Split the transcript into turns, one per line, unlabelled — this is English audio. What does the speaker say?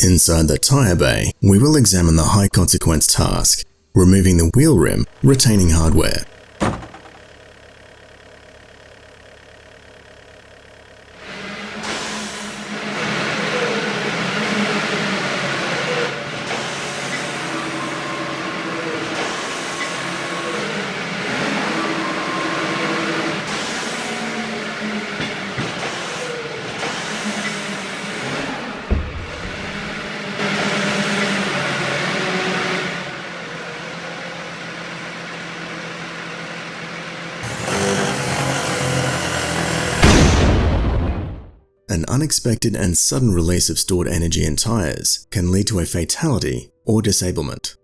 Inside the tyre bay, we will examine the high consequence task, removing the wheel rim, retaining hardware. An unexpected and sudden release of stored energy in tyres can lead to a fatality or disablement.